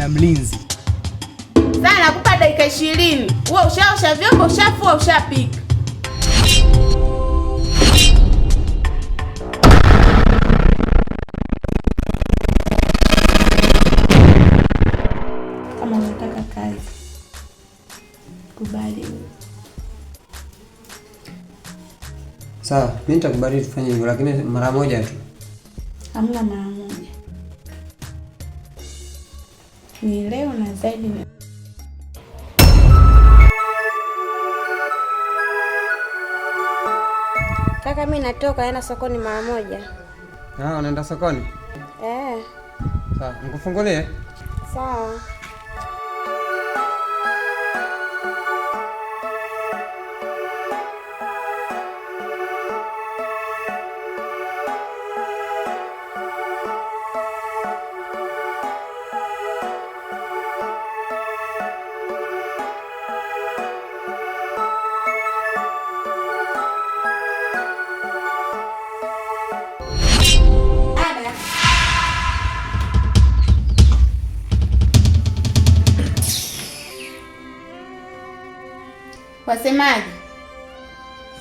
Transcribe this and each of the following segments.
na mlinzi. Sasa nakupa dakika 20. Wewe ushaosha vyombo, ushafua, ushapika. Kama unataka kazi, kubali. Sawa, mimi nitakubali tufanye hivyo, lakini mara moja tu. Hamna mara moja. Ni leo na zaidi ni... Kaka, mimi natoka naenda sokoni mara moja. Unaenda sokoni? Sawa, nikufungulie? Sawa. Wasemaje?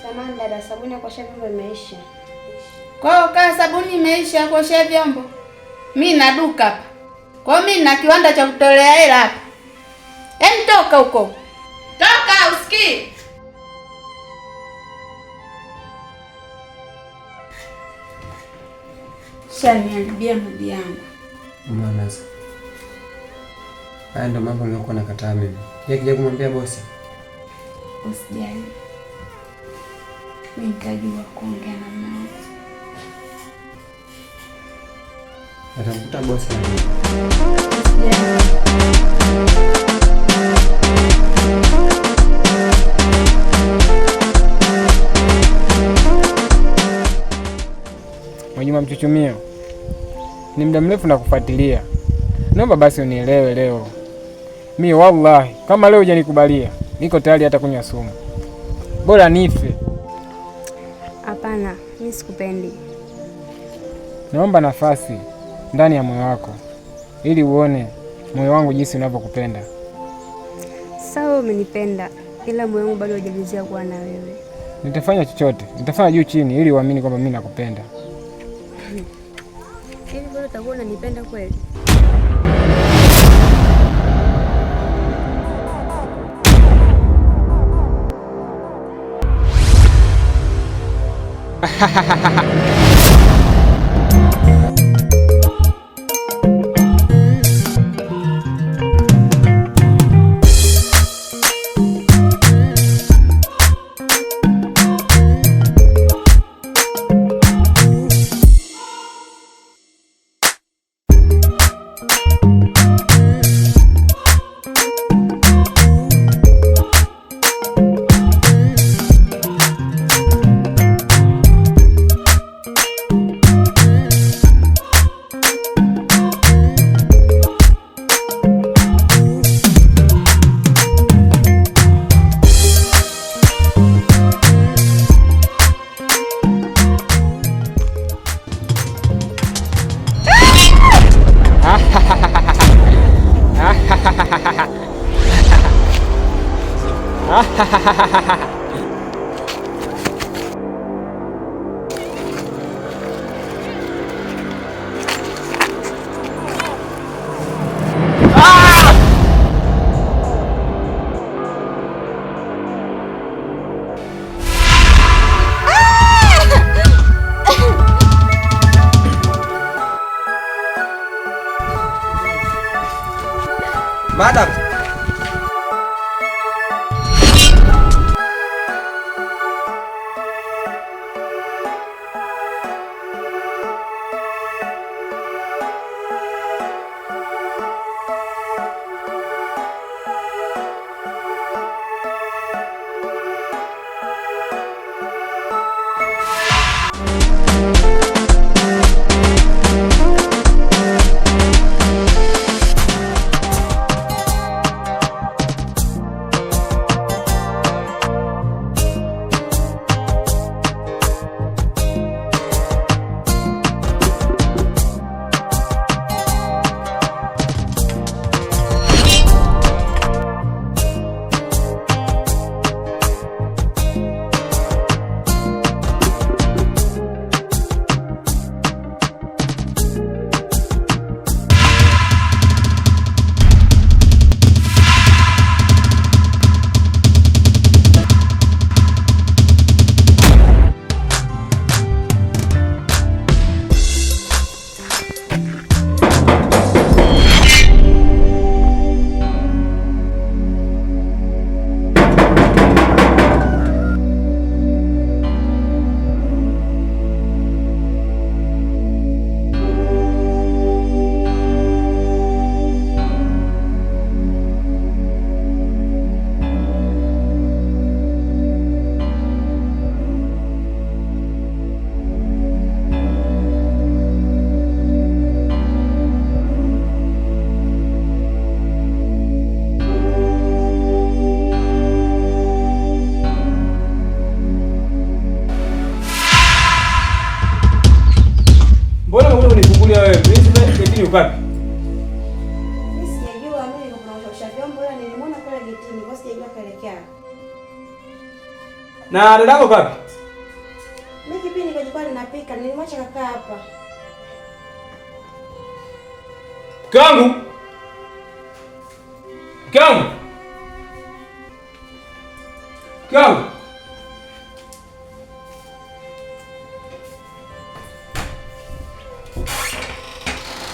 Samahani dada, sabuni ya kuosha vyombo imeisha. Kwa hiyo kaa sabuni imeisha ya kuosha vyombo. Mimi na duka hapa. Kwa hiyo mimi na kiwanda cha kutolea hela hapa. Toka huko. Toka usikii. Shaniharibia mudi yangu. Umeona sasa. Haya ndo mambo nilikuwa nakataa mimi. Yeye kija kumwambia bosi. Usijali. Mimi nitajua kuongea na mama. Atamkuta bosi na mimi. Mwajuma Mchuchumio, ni muda mrefu na kufuatilia. Naomba basi unielewe leo. Mimi wallahi, kama leo hujanikubalia, niko tayari hata kunywa sumu. Bora nife. Hapana, mimi sikupendi. Naomba nafasi ndani ya moyo wako ili uone moyo wangu jinsi unavyokupenda. Sawa, umenipenda, ila moyo wangu bado hujalizia kuwa na wewe. Nitafanya chochote, nitafanya juu chini ili uamini kwamba mimi nakupenda. Hivi bado utakuwa unanipenda kweli? Madam. yuko wapi? Mimi sijajua, mimi niko naosha vyombo ila nilimwona pale getini, kwa sijajua kaelekea. Na dadako yuko wapi? Mimi kipindi niko jikoni napika, nilimwacha kakaa hapa. Kangu. Kangu. Kangu.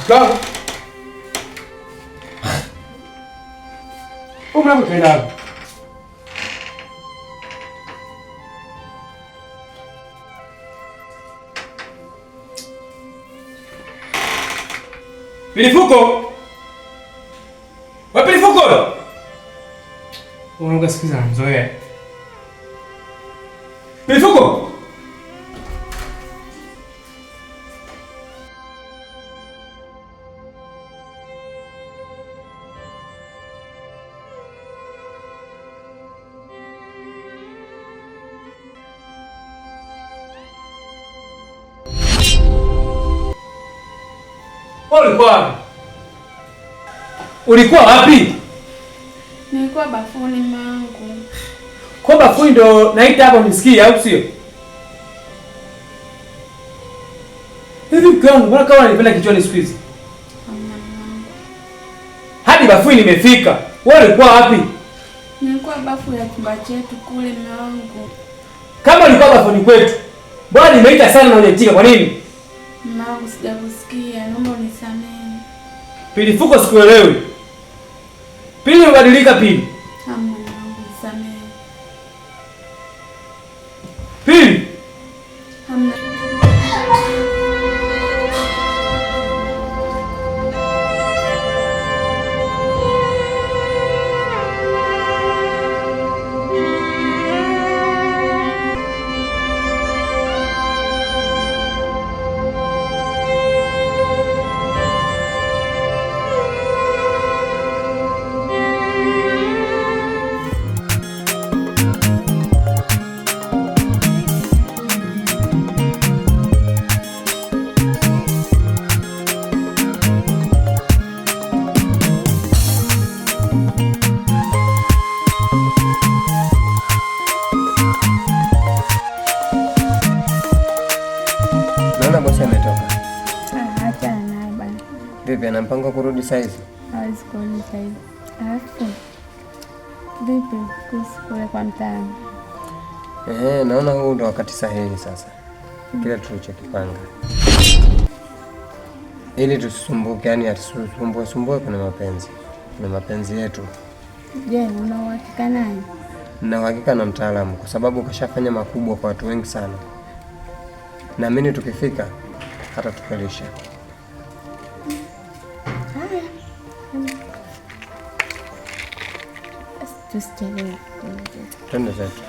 Kangu. Umna mkaenda. Pilifuko. Wapi pilifuko? Unanga sikiza mzoea. Pilifuko. Ulikuwa wapi? Nilikuwa bafuni mangu. Kwa bafuni ndo naita hapo msikie au sio? Hivi mkangu, mbona kama unanipenda kichwani siku hizi? Hadi bafuni nimefika. Wewe ulikuwa wapi? Nilikuwa bafu ya chumba chetu kule mangu. Kama ulikuwa bafuni kwetu, mbona nimeita sana na unaitika kwa nini? Mangu sijakusikia, naomba unisamehe. Pilifuko sikuelewi. Pili umebadilika Pili. Mangu nisamehe. Pili. Hamna. Naona bosi ametoka. Acha naye bana. Vipi, ana mpango wa kurudi saizi? Hawezi kurudi saizi. Alafu vipi kusikule kwa mtaani? Naona huu ndo wakati sahihi sasa. Kile tulichokipanga. Ili tusisumbuke, yani atusumbuke kuna mapenzi. Kuna mapenzi yetu. Je, una uhakika naye? Na uhakika na mtaalamu kwa sababu kashafanya makubwa kwa watu wengi sana. Naamini tukifika hata tupelisha. Haya. Tusichelewe. Twende zetu.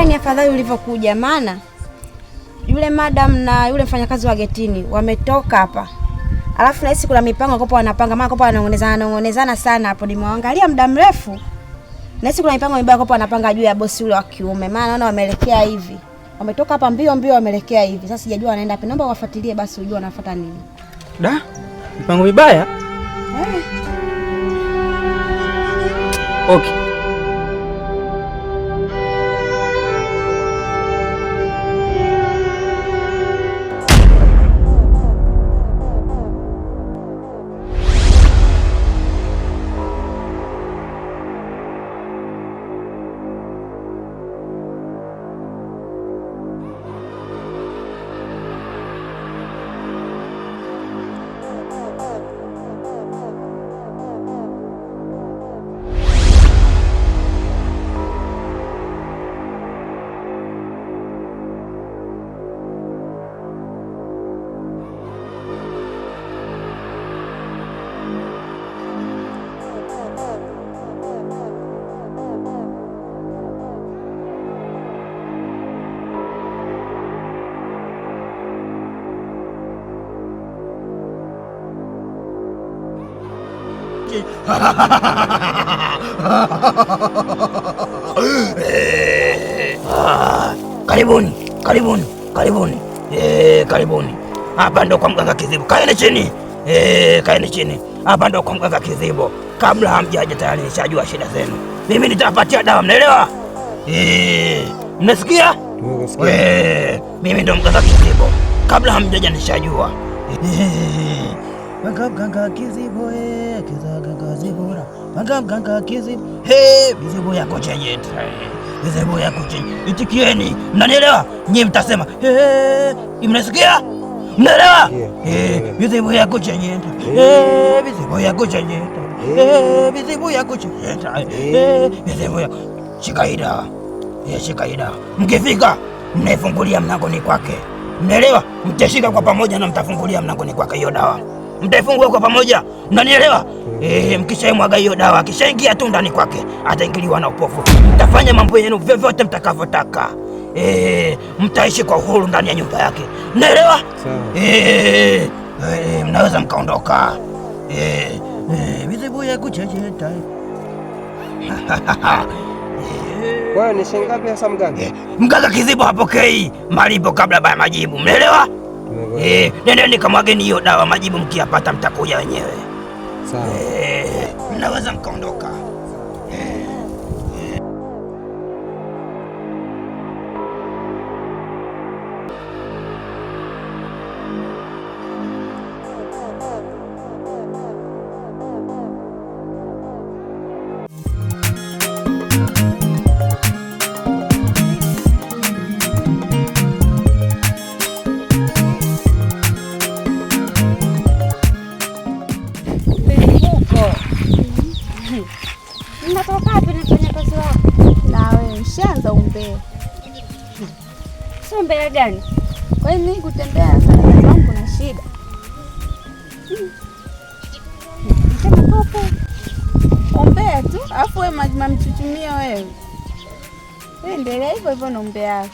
Ni afadhali ulivyokuja, maana yule madam na yule mfanyakazi wa getini wametoka hapa. Alafu nahisi kuna mipango kopo wanapanga, maana kopo wanaongonezana sana hapo. Nimeangalia muda mrefu. Nahisi kuna mipango mibaya kopo wanapanga juu ya bosi yule wa kiume. Maana naona wameelekea hivi. Wametoka hapa mbio wameelekea hivi. Sasa sijajua wanaenda wapi. Naomba wafuatilie basi ujue wanafuata nini. Da? Mipango mibaya? Okay. kuchinja. Karibuni, karibuni, karibuni. Karibuni. Hapa ndo kwa mganga Kizibo. Kaeni chini. Kaeni chini. Hapa ndo kwa mganga Kizibo. Kabla hamjaja tayari nishajua shida zenu. Mimi nitawapatia dawa, mnaelewa? Mnasikia? Mimi ndo mganga Kizibo. Kabla hamjaja nishajua. Mganga Kizibo, Kizaga Zibora. Mganga Kizibo. Bizibo yako chenyeta. Bizibo yako chenyeta. Itikieni. Mnanielewa? Nyinyi mtasema, mnasikia? Mnaelewa? Bizibo yako chenyeta. Bizibo yako chenyeta. Bizibo yako chenyeta. Bizibo yako. Shikaida. Shikaida. Mkifika mnaifungulia mlangoni kwake. Mnaelewa? Mtashika kwa pamoja na mtafungulia mlangoni kwake hiyo dawa. Mtaifungua kwa pamoja. Mnanielewa? Mkishaimwaga hiyo dawa, akishaingia tu ndani kwake, ataingiliwa na upofu. Mtafanya mambo yenu vyovyote mtakavyotaka. Mtaishi kwa uhuru ndani ya nyumba yake. Mnaelewa? Mnaweza mkaondoka. Bizibu ya kuchejeta. Wewe ni shilingi ngapi hasa mganga? Mganga Kizibo hapokei malipo kabla ya majibu. Mnaelewa? Nendeni kamwageni hiyo dawa, majibu mkiyapata mtakuja wenyewe. Sawa. Mnaweza mkaondoka. Mnatoka wapi nafanya kazi wako? Na wewe ushaanza umbea. Sio umbea gani? Kwa hiyo mimi kutembea sana kazi wangu kuna shida. Sema hapo. Umbea tu, afu wewe mamchuchumia wewe. Wewe endelea hivyo hivyo na umbea wako.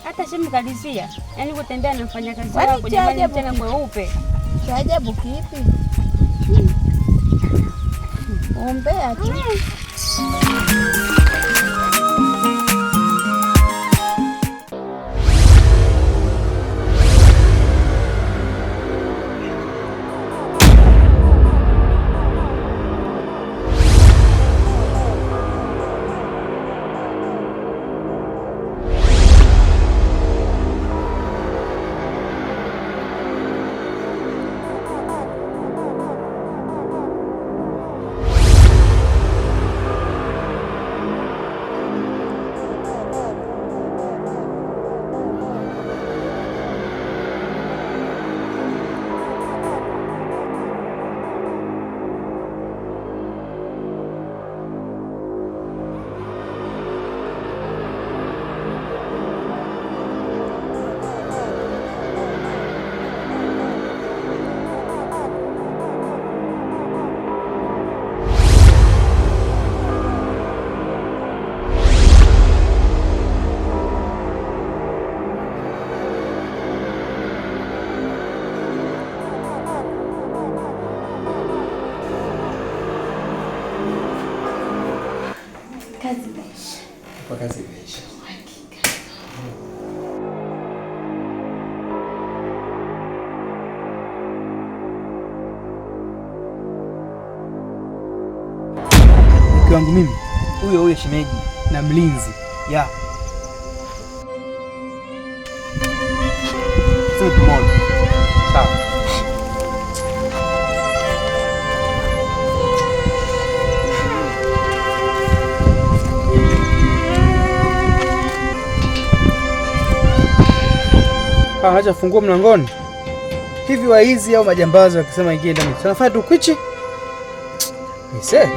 Hata simu kalizia. Yaani kutembea na mfanya kazi wako jamani tena mweupe. Cha ajabu kipi? Umbea tu. Kazi imeisha. Kazi imeisha. Mke wangu mimi huyo shemeji na mlinzi ya sio tumoja. Sawa. Acha funguo mlangoni. Hivi waizi au majambazi wakisema ingie ndani, tunafanya tu kwichi. Ise.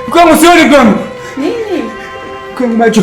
Mke wangu sioni, mke wangu. Nini? Mke wangu macho.